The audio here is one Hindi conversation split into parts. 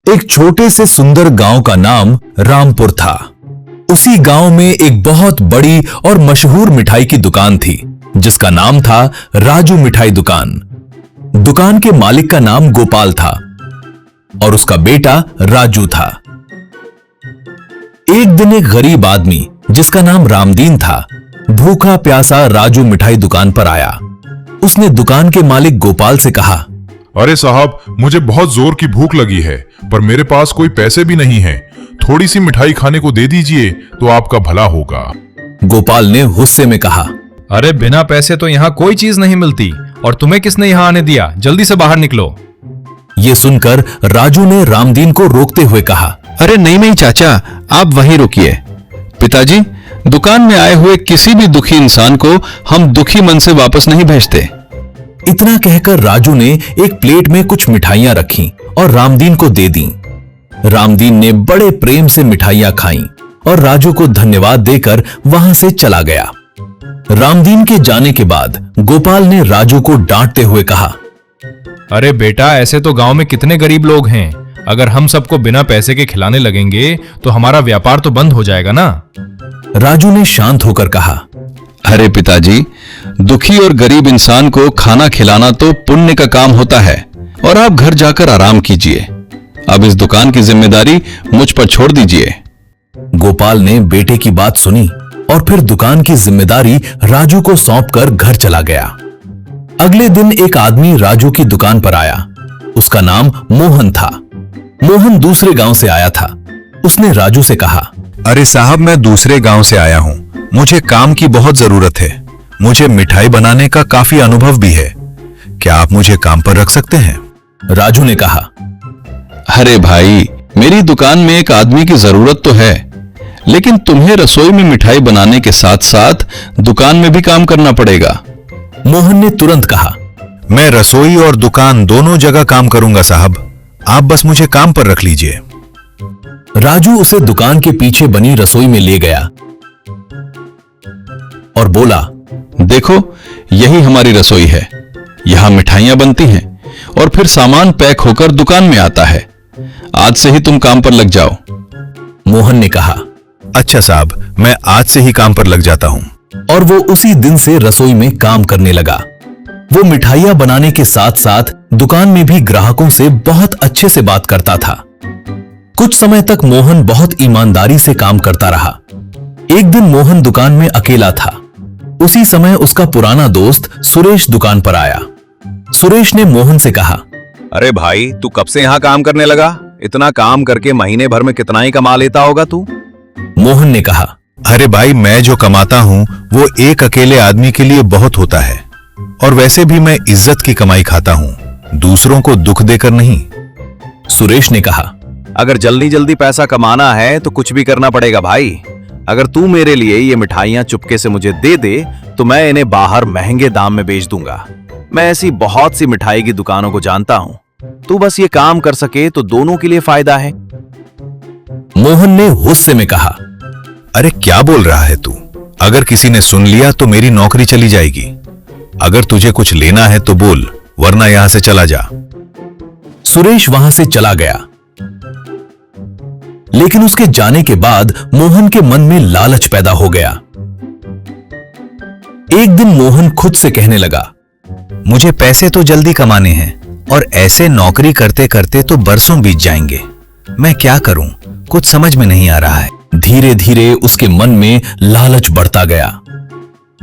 एक छोटे से सुंदर गांव का नाम रामपुर था। उसी गांव में एक बहुत बड़ी और मशहूर मिठाई की दुकान थी जिसका नाम था राजू मिठाई दुकान। दुकान के मालिक का नाम गोपाल था और उसका बेटा राजू था। एक दिन एक गरीब आदमी जिसका नाम रामदीन था भूखा प्यासा राजू मिठाई दुकान पर आया। उसने दुकान के मालिक गोपाल से कहा, अरे साहब, मुझे बहुत जोर की भूख लगी है पर मेरे पास कोई पैसे भी नहीं है। थोड़ी सी मिठाई खाने को दे दीजिए तो आपका भला होगा। गोपाल ने गुस्से में कहा, अरे बिना पैसे तो यहाँ कोई चीज नहीं मिलती और तुम्हें किसने यहाँ आने दिया? जल्दी से बाहर निकलो। यह सुनकर राजू ने रामदीन को रोकते हुए कहा, अरे नहीं चाचा, आप वहीं रुकिए। पिताजी, दुकान में आए हुए किसी भी दुखी इंसान को हम दुखी मन से वापस नहीं भेजते। इतना कहकर राजू ने एक प्लेट में कुछ मिठाइयां रखीं और रामदीन को दे दी। रामदीन ने बड़े प्रेम से मिठाइयां खाईं और राजू को धन्यवाद देकर वहां से चला गया। रामदीन के जाने के बाद गोपाल ने राजू को डांटते हुए कहा, अरे बेटा, ऐसे तो गांव में कितने गरीब लोग हैं। अगर हम सबको बिना पैसे के खिलाने लगेंगे तो हमारा व्यापार तो बंद हो जाएगा ना। राजू ने शांत होकर कहा, अरे पिताजी, दुखी और गरीब इंसान को खाना खिलाना तो पुण्य का काम होता है और आप घर जाकर आराम कीजिए। अब इस दुकान की जिम्मेदारी मुझ पर छोड़ दीजिए। गोपाल ने बेटे की बात सुनी और फिर दुकान की जिम्मेदारी राजू को सौंपकर घर चला गया। अगले दिन एक आदमी राजू की दुकान पर आया। उसका नाम मोहन था। मोहन दूसरे गांव से आया था। उसने राजू से कहा, अरे साहब, मैं दूसरे गांव से आया हूं। मुझे काम की बहुत जरूरत है। मुझे मिठाई बनाने का काफी अनुभव भी है। क्या आप मुझे काम पर रख सकते हैं? राजू ने कहा, अरे भाई, मेरी दुकान में एक आदमी की जरूरत तो है, लेकिन तुम्हें रसोई में मिठाई बनाने के साथ साथ दुकान में भी काम करना पड़ेगा। मोहन ने तुरंत कहा, मैं रसोई और दुकान दोनों जगह काम करूंगा साहब। आप बस मुझे काम पर रख लीजिए। राजू उसे दुकान के पीछे बनी रसोई में ले गया और बोला, देखो, यही हमारी रसोई है। यहां मिठाइयां बनती हैं और फिर सामान पैक होकर दुकान में आता है। आज से ही तुम काम पर लग जाओ। मोहन ने कहा, अच्छा साहब, मैं आज से ही काम पर लग जाता हूं। और वो उसी दिन से रसोई में काम करने लगा। वो मिठाइयां बनाने के साथ साथ दुकान में भी ग्राहकों से बहुत अच्छे से बात करता था। कुछ समय तक मोहन बहुत ईमानदारी से काम करता रहा। एक दिन मोहन दुकान में अकेला था। उसी समय उसका पुराना दोस्त सुरेश दुकान पर आया। सुरेश ने मोहन से कहा, अरे भाई, तू कब से यहाँ काम करने लगा? इतना काम करके महीने भर में कितना ही कमा लेता होगा तू? मोहन ने कहा, अरे भाई, मैं जो कमाता हूं वो एक अकेले आदमी के लिए बहुत होता है। और वैसे भी मैं इज्जत की कमाई खाता हूं, दूसरों को दुख देकर नहीं। सुरेश ने कहा, अगर जल्दी जल्दी पैसा कमाना है तो कुछ भी करना पड़ेगा भाई। अगर तू मेरे लिए ये मिठाइयां चुपके से मुझे दे दे तो मैं इन्हें बाहर महंगे दाम में बेच दूंगा। मैं ऐसी बहुत सी मिठाई की दुकानों को जानता हूं। तू बस ये काम कर सके तो दोनों के लिए फायदा है। मोहन ने गुस्से में कहा, अरे क्या बोल रहा है तू? अगर किसी ने सुन लिया तो मेरी नौकरी चली जाएगी। अगर तुझे कुछ लेना है तो बोल, वरना यहां से चला जा। सुरेश वहां से चला गया। लेकिन उसके जाने के बाद मोहन के मन में लालच पैदा हो गया। एक दिन मोहन खुद से कहने लगा, मुझे पैसे तो जल्दी कमाने हैं और ऐसे नौकरी करते करते तो बरसों बीत जाएंगे। मैं क्या करूं, कुछ समझ में नहीं आ रहा है। धीरे धीरे उसके मन में लालच बढ़ता गया।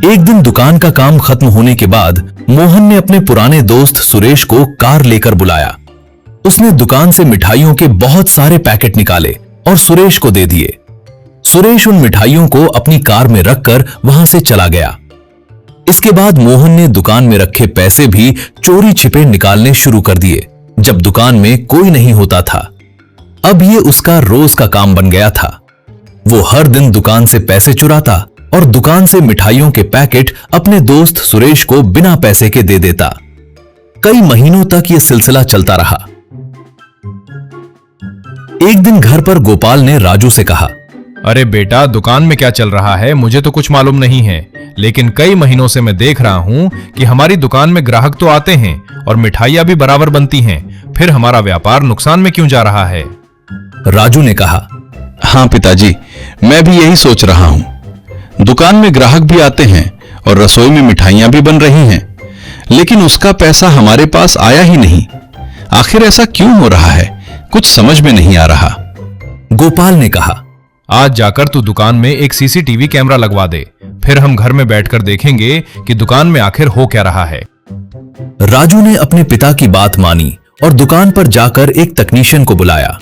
एक दिन दुकान का काम खत्म होने के बाद मोहन ने अपने पुराने दोस्त सुरेश को कार लेकर बुलाया। उसने दुकान से मिठाइयों के बहुत सारे पैकेट निकाले और सुरेश को दे दिए। सुरेश उन मिठाइयों को अपनी कार में रखकर वहां से चला गया। इसके बाद मोहन ने दुकान में रखे पैसे भी चोरी छिपे निकालने शुरू कर दिए जब दुकान में कोई नहीं होता था। अब ये उसका रोज का काम बन गया था। वो हर दिन दुकान से पैसे चुराता और दुकान से मिठाइयों के पैकेट अपने दोस्त सुरेश को बिना पैसे के दे देता। कई महीनों तक यह सिलसिला चलता रहा। एक दिन घर पर गोपाल ने राजू से कहा, अरे बेटा, दुकान में क्या चल रहा है मुझे तो कुछ मालूम नहीं है, लेकिन कई महीनों से मैं देख रहा हूं कि हमारी दुकान में ग्राहक तो आते हैं और मिठाइयां भी बराबर बनती हैं, फिर हमारा व्यापार नुकसान में क्यों जा रहा है? राजू ने कहा। हाँ पिताजी, मैं भी यही सोच रहा हूं। दुकान में ग्राहक भी आते हैं और रसोई में मिठाइयां भी बन रही हैं, लेकिन उसका पैसा हमारे पास आया ही नहीं। आखिर ऐसा क्यों हो रहा है? कुछ समझ में नहीं आ रहा। गोपाल ने कहा। आज जाकर तू दुकान में एक सीसीटीवी कैमरा लगवा दे, फिर हम घर में बैठकर देखेंगे कि दुकान में आखिर हो क्या रहा है। राजू ने अपने पिता की बात मानी और दुकान पर जाकर एक तकनीशियन को बुलाया।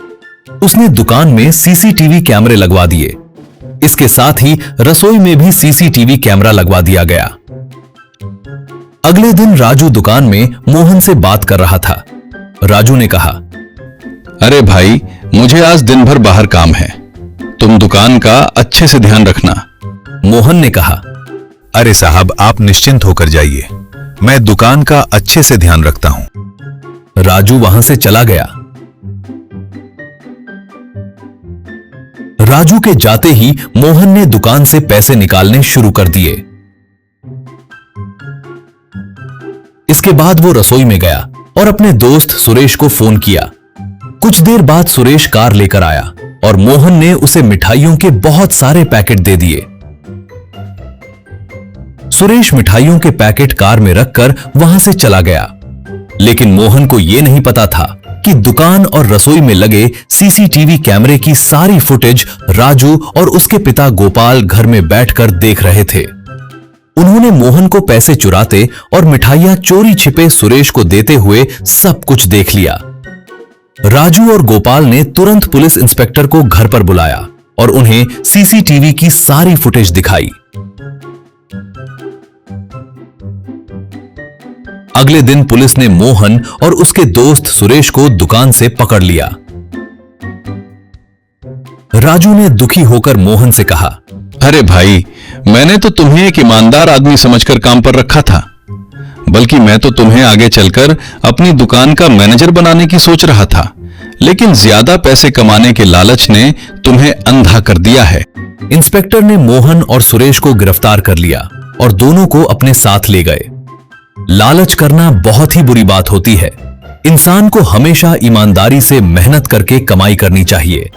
उसने दुकान में सीसीटीवी कैमरे लगवा दिए। इसके साथ ही रसोई में भी सीसीटीवी कैमरा लगवा दिया गया। अगले दिन राजू दुकान में मोहन से बात कर रहा था। राजू ने कहा, अरे भाई, मुझे आज दिन भर बाहर काम है, तुम दुकान का अच्छे से ध्यान रखना। मोहन ने कहा। अरे साहब, आप निश्चिंत होकर जाइए, मैं दुकान का अच्छे से ध्यान रखता हूं। राजू वहां से चला गया। राजू के जाते ही मोहन ने दुकान से पैसे निकालने शुरू कर दिए। इसके बाद वो रसोई में गया और अपने दोस्त सुरेश को फोन किया। कुछ देर बाद सुरेश कार लेकर आया और मोहन ने उसे मिठाइयों के बहुत सारे पैकेट दे दिए। सुरेश मिठाइयों के पैकेट कार में रखकर वहां से चला गया, लेकिन मोहन को यह नहीं पता था कि दुकान और रसोई में लगे सीसीटीवी कैमरे की सारी फुटेज राजू और उसके पिता गोपाल घर में बैठकर देख रहे थे। उन्होंने मोहन को पैसे चुराते और मिठाइयां चोरी छिपे सुरेश को देते हुए सब कुछ देख लिया। राजू और गोपाल ने तुरंत पुलिस इंस्पेक्टर को घर पर बुलाया और उन्हें सीसीटीवी की सारी फुटेज दिखाई। अगले दिन पुलिस ने मोहन और उसके दोस्त सुरेश को दुकान से पकड़ लिया। राजू ने दुखी होकर मोहन से कहा, अरे भाई, मैंने तो तुम्हें एक ईमानदार आदमी समझकर काम पर रखा था, बल्कि मैं तो तुम्हें आगे चलकर अपनी दुकान का मैनेजर बनाने की सोच रहा था, लेकिन ज्यादा पैसे कमाने के लालच ने तुम्हें अंधा कर दिया है। इंस्पेक्टर ने मोहन और सुरेश को गिरफ्तार कर लिया और दोनों को अपने साथ ले गए। लालच करना बहुत ही बुरी बात होती है। इंसान को हमेशा ईमानदारी से मेहनत करके कमाई करनी चाहिए।